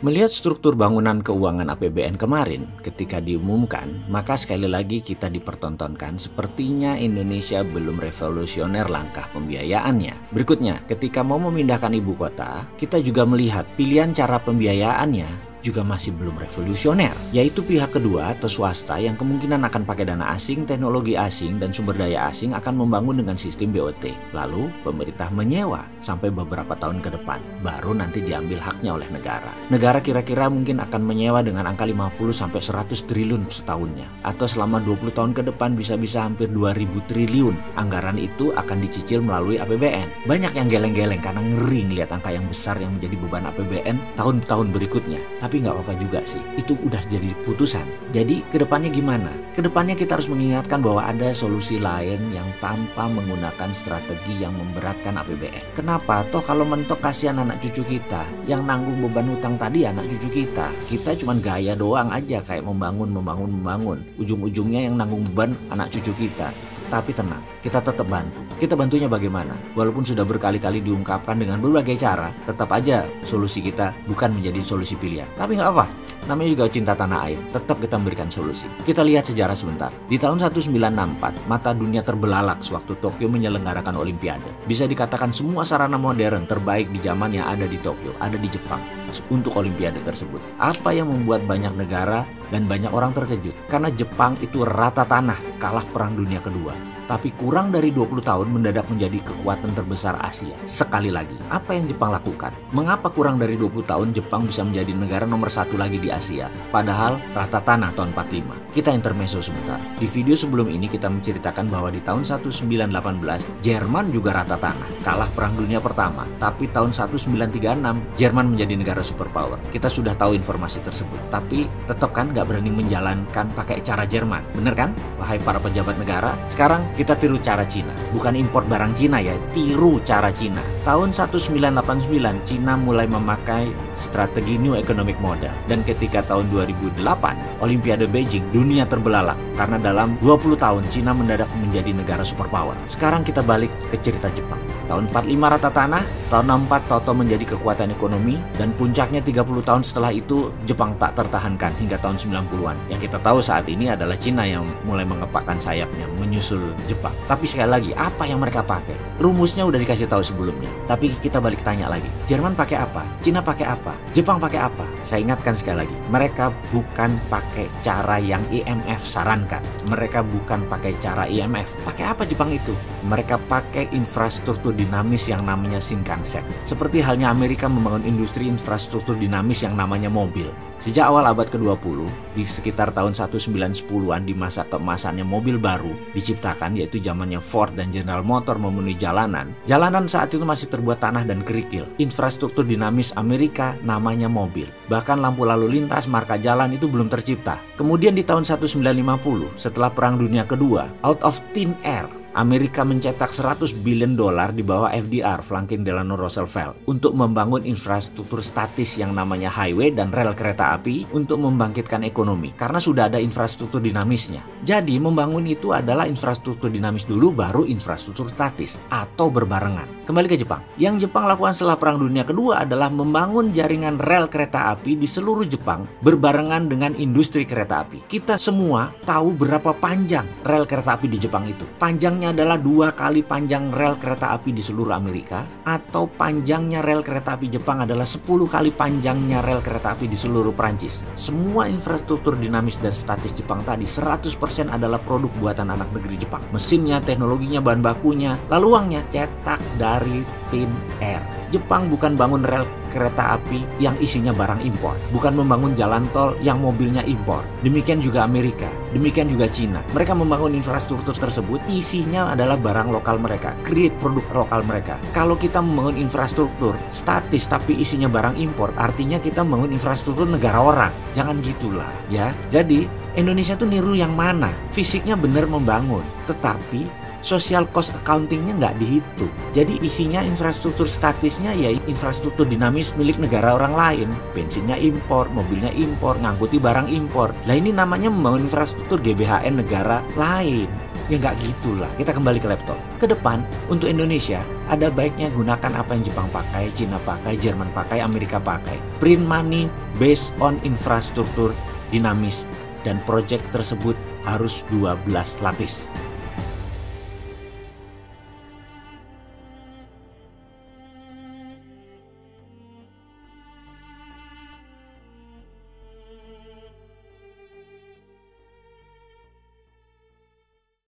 Melihat struktur bangunan keuangan APBN kemarin ketika diumumkan, maka sekali lagi kita dipertontonkan sepertinya Indonesia belum revolusioner langkah pembiayaannya. Berikutnya, ketika mau memindahkan ibu kota, kita juga melihat pilihan cara pembiayaannya juga masih belum revolusioner, yaitu pihak kedua atau swasta yang kemungkinan akan pakai dana asing, teknologi asing, dan sumber daya asing akan membangun dengan sistem BOT. Lalu pemerintah menyewa sampai beberapa tahun ke depan, baru nanti diambil haknya oleh negara. Negara kira-kira mungkin akan menyewa dengan angka 50-100 triliun setahunnya, atau selama 20 tahun ke depan bisa-bisa hampir 2000 triliun. Anggaran itu akan dicicil melalui APBN. Banyak yang geleng-geleng karena ngeri ngeliat angka yang besar yang menjadi beban APBN tahun-tahun berikutnya. Tapi nggak apa-apa juga sih, itu udah jadi putusan. Jadi kedepannya gimana? Kedepannya kita harus mengingatkan bahwa ada solusi lain yang tanpa menggunakan strategi yang memberatkan APBN. Kenapa? Toh kalau mentok kasihan anak cucu kita, yang nanggung beban hutang tadi anak cucu kita. Kita cuma gaya doang aja kayak membangun. Ujung-ujungnya yang nanggung beban anak cucu kita. Tapi tenang, kita tetap bantu. Kita bantunya bagaimana? Walaupun sudah berkali-kali diungkapkan dengan berbagai cara, tetap aja solusi kita bukan menjadi solusi pilihan. Tapi nggak apa, namanya juga cinta tanah air. Tetap kita memberikan solusi. Kita lihat sejarah sebentar. Di tahun 1964, mata dunia terbelalak sewaktu Tokyo menyelenggarakan Olimpiade. Bisa dikatakan semua sarana modern terbaik di zaman yang ada di Tokyo, ada di Jepang untuk Olimpiade tersebut. Apa yang membuat banyak negara dan banyak orang terkejut? Karena Jepang itu rata tanah, kalah Perang Dunia Kedua. Tapi kurang dari 20 tahun mendadak menjadi kekuatan terbesar Asia. Sekali lagi, apa yang Jepang lakukan? Mengapa kurang dari 20 tahun Jepang bisa menjadi negara nomor 1 lagi di Asia? Padahal rata tanah tahun 45. Kita intermezzo sebentar. Di video sebelum ini kita menceritakan bahwa di tahun 1918, Jerman juga rata tanah. Kalah Perang Dunia Pertama. Tapi tahun 1936, Jerman menjadi negara superpower. Kita sudah tahu informasi tersebut. Tapi tetap kan nggak berani menjalankan pakai cara Jerman. Bener kan? Wahai para pejabat negara, sekarang kita tiru cara Cina. Bukan import barang Cina ya, tiru cara Cina. Tahun 1989, Cina mulai memakai strategi New Economic Model. Dan ketika tahun 2008, Olimpiade Beijing, dunia terbelalak. Karena dalam 20 tahun, Cina mendadak menjadi negara superpower. Sekarang kita balik ke cerita Jepang. Tahun 45 rata tanah, tahun 64 Toto menjadi kekuatan ekonomi, dan puncaknya 30 tahun setelah itu, Jepang tak tertahankan hingga tahun 90-an. Yang kita tahu saat ini adalah Cina yang mulai mengepakkan sayapnya, menyusul Jepang. Tapi sekali lagi, apa yang mereka pakai? Rumusnya udah dikasih tahu sebelumnya. Tapi kita balik tanya lagi. Jerman pakai apa? Cina pakai apa? Jepang pakai apa? Saya ingatkan sekali lagi. Mereka bukan pakai cara yang IMF sarankan. Mereka bukan pakai cara IMF. Pakai apa Jepang itu? Mereka pakai infrastruktur dinamis yang namanya Shinkansen. Seperti halnya Amerika membangun industri infrastruktur dinamis yang namanya mobil. Sejak awal abad ke-20, di sekitar tahun 1910-an di masa keemasannya mobil baru diciptakan, yaitu zamannya Ford dan General Motors memenuhi jalanan. Jalanan saat itu masih terbuat tanah dan kerikil. Infrastruktur dinamis Amerika namanya mobil. Bahkan lampu lalu lintas, marka jalan itu belum tercipta. Kemudian di tahun 1950, setelah Perang Dunia Kedua, out of thin air, Amerika mencetak 100 billion dolar di bawah FDR, Franklin Delano Roosevelt, untuk membangun infrastruktur statis yang namanya highway dan rel kereta api untuk membangkitkan ekonomi, karena sudah ada infrastruktur dinamisnya. Jadi membangun itu adalah infrastruktur dinamis dulu, baru infrastruktur statis atau berbarengan. Kembali ke Jepang. Yang Jepang lakukan setelah Perang Dunia Kedua adalah membangun jaringan rel kereta api di seluruh Jepang berbarengan dengan industri kereta api. Kita semua tahu berapa panjang rel kereta api di Jepang itu. Panjangnya adalah 2 kali panjang rel kereta api di seluruh Amerika, atau panjangnya rel kereta api Jepang adalah 10 kali panjangnya rel kereta api di seluruh Prancis. Semua infrastruktur dinamis dan statis Jepang tadi 100% adalah produk buatan anak negeri Jepang. Mesinnya, teknologinya, bahan bakunya, lalu uangnya cetak dari thin air. Jepang bukan bangun rel kereta api yang isinya barang impor, bukan membangun jalan tol yang mobilnya impor. Demikian juga Amerika, demikian juga Cina. Mereka membangun infrastruktur tersebut, isinya adalah barang lokal mereka, create produk lokal mereka. Kalau kita membangun infrastruktur statis tapi isinya barang impor, artinya kita membangun infrastruktur negara orang. Jangan gitulah ya. Jadi Indonesia tuh niru yang mana? Fisiknya benar membangun, tetapi social cost accountingnya nggak dihitung. Jadi isinya infrastruktur statisnya ya infrastruktur dinamis milik negara orang lain. Bensinnya impor, mobilnya impor, ngangkuti barang impor. Lah ini namanya membangun infrastruktur GBHN negara lain. Ya nggak gitulah. Kita kembali ke laptop. Ke depan, untuk Indonesia, ada baiknya gunakan apa yang Jepang pakai, Cina pakai, Jerman pakai, Amerika pakai. Print money based on infrastruktur dinamis. Dan proyek tersebut harus 12 lapis.